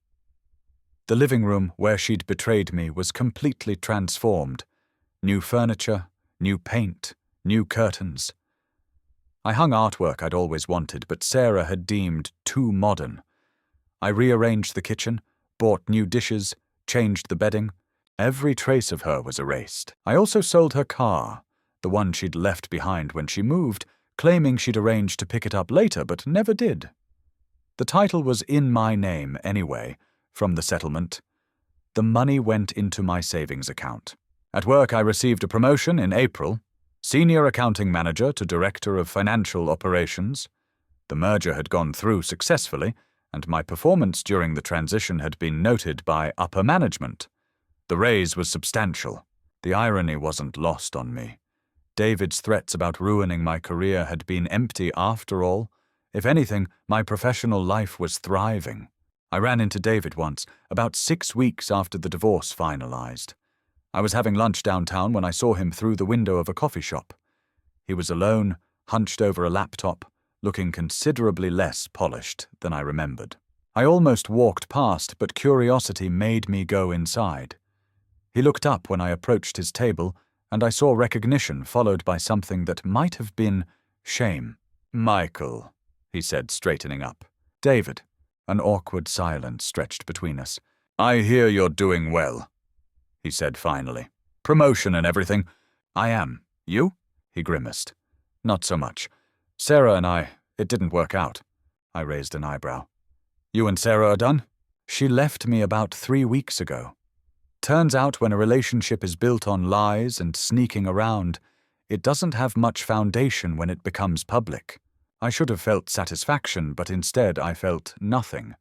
The living room where she'd betrayed me was completely transformed. New furniture, new paint, new curtains. I hung artwork I'd always wanted, but Sarah had deemed too modern. I rearranged the kitchen, bought new dishes, changed the bedding. Every trace of her was erased. I also sold her car, the one she'd left behind when she moved, claiming she'd arranged to pick it up later, but never did. The title was in my name anyway, from the settlement. The money went into my savings account. At work, I received a promotion in April, senior accounting manager to director of financial operations. The merger had gone through successfully, and my performance during the transition had been noted by upper management. The raise was substantial. The irony wasn't lost on me. David's threats about ruining my career had been empty after all. If anything, my professional life was thriving. I ran into David once, about 6 weeks after the divorce finalized. I was having lunch downtown when I saw him through the window of a coffee shop. He was alone, hunched over a laptop, looking considerably less polished than I remembered. I almost walked past, but curiosity made me go inside. He looked up when I approached his table, and I saw recognition followed by something that might have been shame. "Michael," he said, straightening up. "David." An awkward silence stretched between us. "I hear you're doing well," he said finally. "Promotion and everything." "I am. You?" he grimaced. "Not so much. Sarah and it didn't work out." I raised an eyebrow. "You and Sarah are done?" "She left me about 3 weeks ago. Turns out when a relationship is built on lies and sneaking around, it doesn't have much foundation when it becomes public. I should have felt satisfaction, but instead I felt nothing.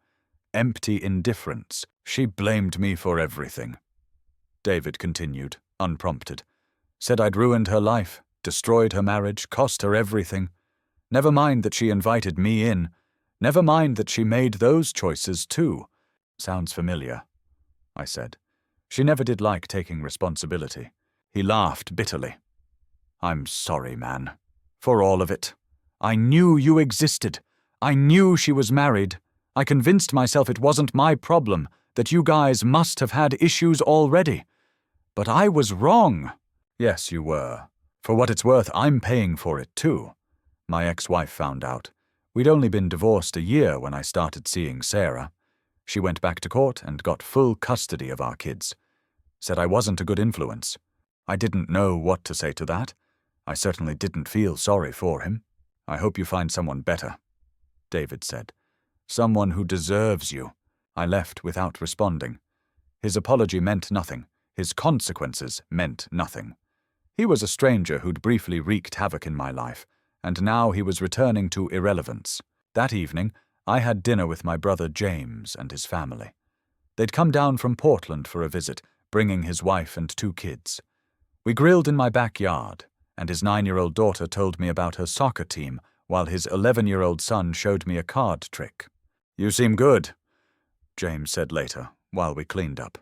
Empty indifference. She blamed me for everything." David continued, unprompted. "Said I'd ruined her life, destroyed her marriage, cost her everything. Never mind that she invited me in. Never mind that she made those choices too." "Sounds familiar," I said. "She never did like taking responsibility." He laughed bitterly. "I'm sorry, man. For all of it. I knew you existed. I knew she was married. I convinced myself it wasn't my problem, that you guys must have had issues already. But I was wrong." "Yes, you were. For what it's worth, I'm paying for it too." My ex-wife found out. We'd only been divorced a year when I started seeing Sarah. She went back to court and got full custody of our kids. Said I wasn't a good influence. I didn't know what to say to that. I certainly didn't feel sorry for him. "I hope you find someone better," David said. "Someone who deserves you." I left without responding. His apology meant nothing. His consequences meant nothing. He was a stranger who'd briefly wreaked havoc in my life, and now he was returning to irrelevance. That evening, I had dinner with my brother James and his family. They'd come down from Portland for a visit, bringing his wife and 2 kids. We grilled in my backyard, and his 9-year-old daughter told me about her soccer team, while his 11-year-old son showed me a card trick. "You seem good," James said later, while we cleaned up.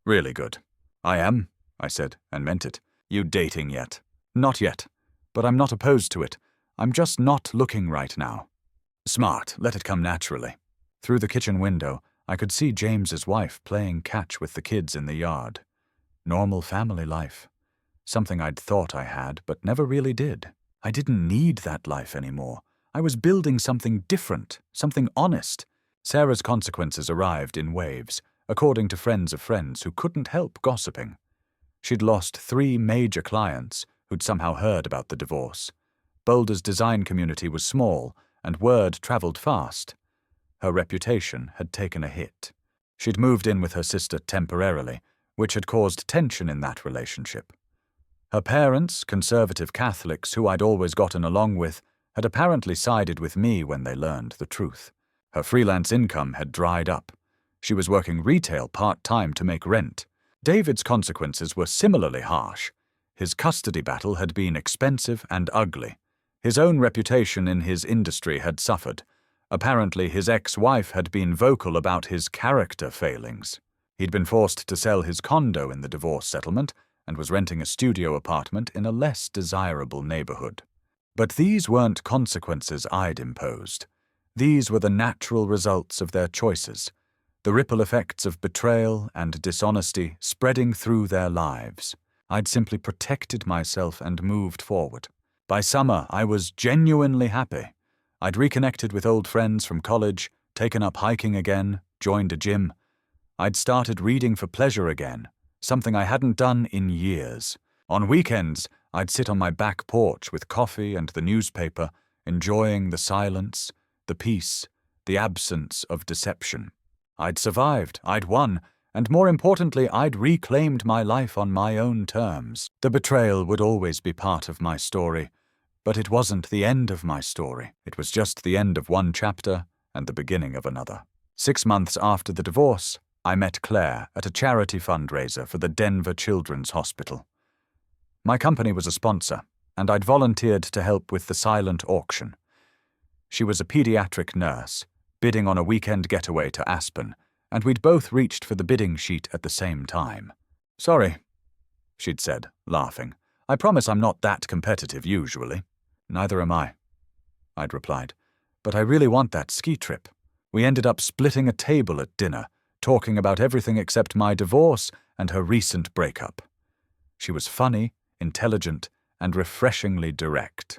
"Really good." "I am," I said, and meant it. "You dating yet?" "Not yet, but I'm not opposed to it. I'm just not looking right now." "Smart. Let it come naturally." Through the kitchen window, I could see James's wife playing catch with the kids in the yard. Normal family life. Something I'd thought I had, but never really did. I didn't need that life anymore. I was building something different, something honest. Sarah's consequences arrived in waves, according to friends of friends who couldn't help gossiping. She'd lost 3 major clients who'd somehow heard about the divorce. Boulder's design community was small, and word traveled fast. Her reputation had taken a hit. She'd moved in with her sister temporarily, which had caused tension in that relationship. Her parents, conservative Catholics who I'd always gotten along with, had apparently sided with me when they learned the truth. Her freelance income had dried up. She was working retail part-time to make rent. David's consequences were similarly harsh. His custody battle had been expensive and ugly. His own reputation in his industry had suffered. Apparently, his ex-wife had been vocal about his character failings. He'd been forced to sell his condo in the divorce settlement and was renting a studio apartment in a less desirable neighborhood. But these weren't consequences I'd imposed. These were the natural results of their choices, the ripple effects of betrayal and dishonesty spreading through their lives. I'd simply protected myself and moved forward. By summer, I was genuinely happy. I'd reconnected with old friends from college, taken up hiking again, joined a gym. I'd started reading for pleasure again, something I hadn't done in years. On weekends, I'd sit on my back porch with coffee and the newspaper, enjoying the silence, the peace, the absence of deception. I'd survived, I'd won, and more importantly, I'd reclaimed my life on my own terms. The betrayal would always be part of my story, but it wasn't the end of my story. It was just the end of one chapter and the beginning of another. 6 months after the divorce, I met Claire at a charity fundraiser for the Denver Children's Hospital. My company was a sponsor, and I'd volunteered to help with the silent auction. She was a pediatric nurse, bidding on a weekend getaway to Aspen, and we'd both reached for the bidding sheet at the same time. "Sorry," she'd said, laughing. "I promise I'm not that competitive usually." "Neither am I," I'd replied. "But I really want that ski trip." We ended up splitting a table at dinner, talking about everything except my divorce and her recent breakup. She was funny, intelligent, and refreshingly direct.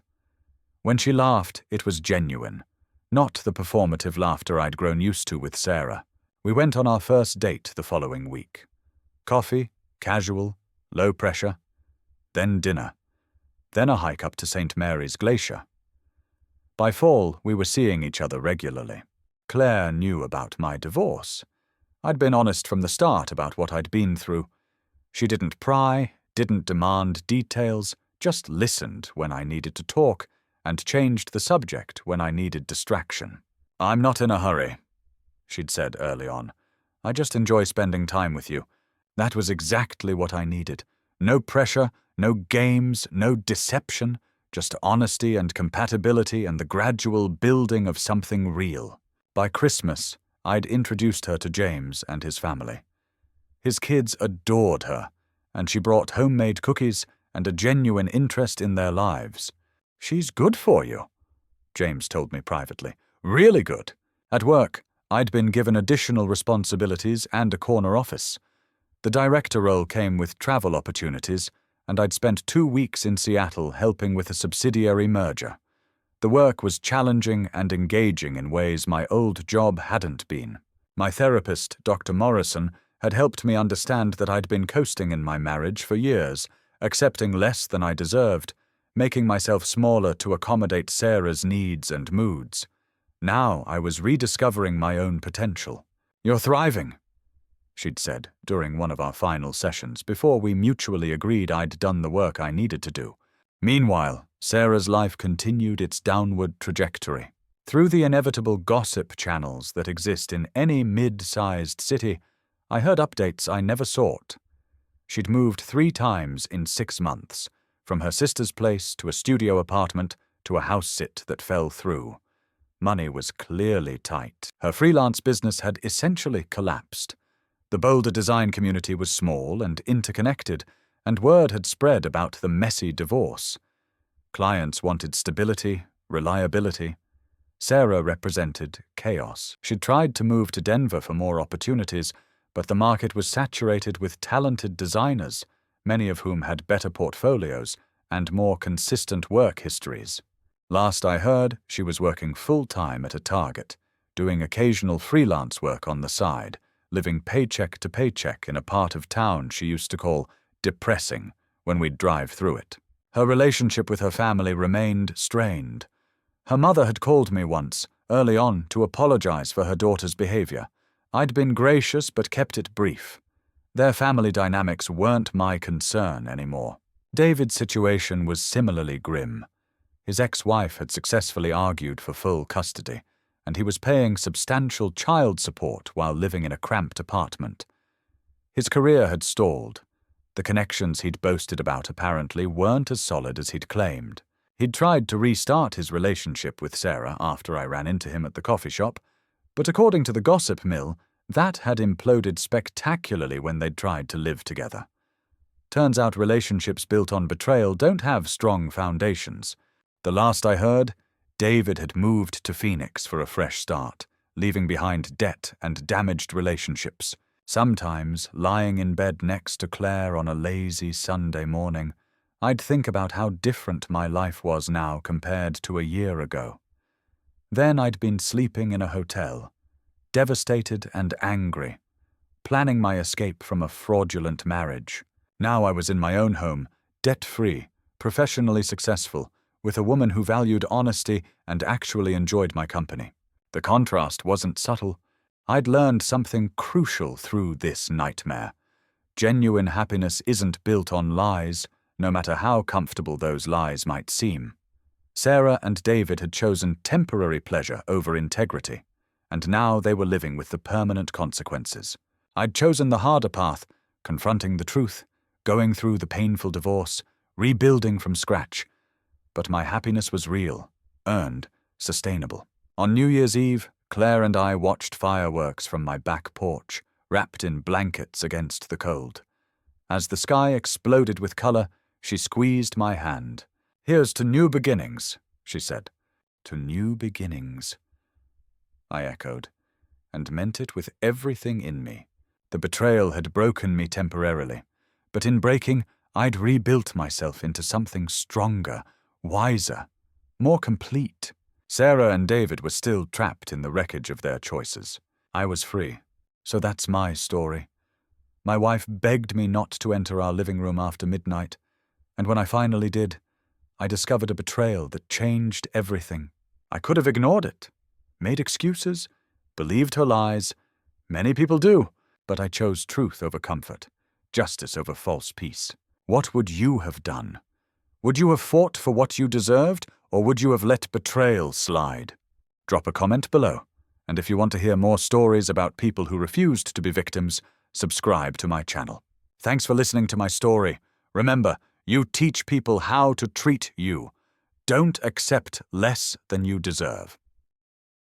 When she laughed, it was genuine, not the performative laughter I'd grown used to with Sarah. We went on our first date the following week. Coffee, casual, low pressure, then dinner, then a hike up to St. Mary's Glacier. By fall, we were seeing each other regularly. Claire knew about my divorce. I'd been honest from the start about what I'd been through. She didn't pry, didn't demand details, just listened when I needed to talk and changed the subject when I needed distraction. "I'm not in a hurry," she'd said early on. "I just enjoy spending time with you." That was exactly what I needed. No pressure, no games, no deception, just honesty and compatibility and the gradual building of something real. By Christmas, I'd introduced her to James and his family. His kids adored her, and she brought homemade cookies and a genuine interest in their lives. "She's good for you," James told me privately. "Really good." At work, I'd been given additional responsibilities and a corner office. The director role came with travel opportunities, and I'd spent 2 weeks in Seattle helping with a subsidiary merger. The work was challenging and engaging in ways my old job hadn't been. My therapist, Dr. Morrison, had helped me understand that I'd been coasting in my marriage for years, accepting less than I deserved, making myself smaller to accommodate Sarah's needs and moods. Now I was rediscovering my own potential. "You're thriving," she'd said during one of our final sessions before we mutually agreed I'd done the work I needed to do. Meanwhile, Sarah's life continued its downward trajectory. Through the inevitable gossip channels that exist in any mid-sized city, I heard updates I never sought. She'd moved 3 times in 6 months, from her sister's place to a studio apartment to a house sit that fell through. Money was clearly tight. Her freelance business had essentially collapsed. The Boulder design community was small and interconnected, and word had spread about the messy divorce. Clients wanted stability, reliability. Sarah represented chaos. She'd tried to move to Denver for more opportunities, but the market was saturated with talented designers, many of whom had better portfolios and more consistent work histories. Last I heard, she was working full-time at a Target, doing occasional freelance work on the side, living paycheck to paycheck in a part of town she used to call depressing when we'd drive through it. Her relationship with her family remained strained. Her mother had called me once, early on, to apologize for her daughter's behavior. I'd been gracious but kept it brief. Their family dynamics weren't my concern anymore. David's situation was similarly grim. His ex-wife had successfully argued for full custody, and he was paying substantial child support while living in a cramped apartment. His career had stalled. The connections he'd boasted about apparently weren't as solid as he'd claimed. He'd tried to restart his relationship with Sarah after I ran into him at the coffee shop, but according to the gossip mill, that had imploded spectacularly when they'd tried to live together. Turns out relationships built on betrayal don't have strong foundations. The last I heard, David had moved to Phoenix for a fresh start, leaving behind debt and damaged relationships. Sometimes, lying in bed next to Claire on a lazy Sunday morning, I'd think about how different my life was now compared to a year ago. Then I'd been sleeping in a hotel, devastated and angry, planning my escape from a fraudulent marriage. Now I was in my own home, debt-free, professionally successful, with a woman who valued honesty and actually enjoyed my company. The contrast wasn't subtle. I'd learned something crucial through this nightmare. Genuine happiness isn't built on lies, no matter how comfortable those lies might seem. Sarah and David had chosen temporary pleasure over integrity, and now they were living with the permanent consequences. I'd chosen the harder path, confronting the truth, going through the painful divorce, rebuilding from scratch. But my happiness was real, earned, sustainable. On New Year's Eve, Claire and I watched fireworks from my back porch, wrapped in blankets against the cold. As the sky exploded with color, she squeezed my hand. "Here's to new beginnings," she said. "To new beginnings," I echoed, and meant it with everything in me. The betrayal had broken me temporarily, but in breaking, I'd rebuilt myself into something stronger, wiser, more complete. Sarah and David were still trapped in the wreckage of their choices. I was free, so that's my story. My wife begged me not to enter our living room after midnight, and when I finally did, I discovered a betrayal that changed everything. I could have ignored it, made excuses, believed her lies. Many people do, but I chose truth over comfort, justice over false peace. What would you have done? Would you have fought for what you deserved, or would you have let betrayal slide? Drop a comment below, and if you want to hear more stories about people who refused to be victims, subscribe to my channel. Thanks for listening to my story. Remember, you teach people how to treat you. Don't accept less than you deserve.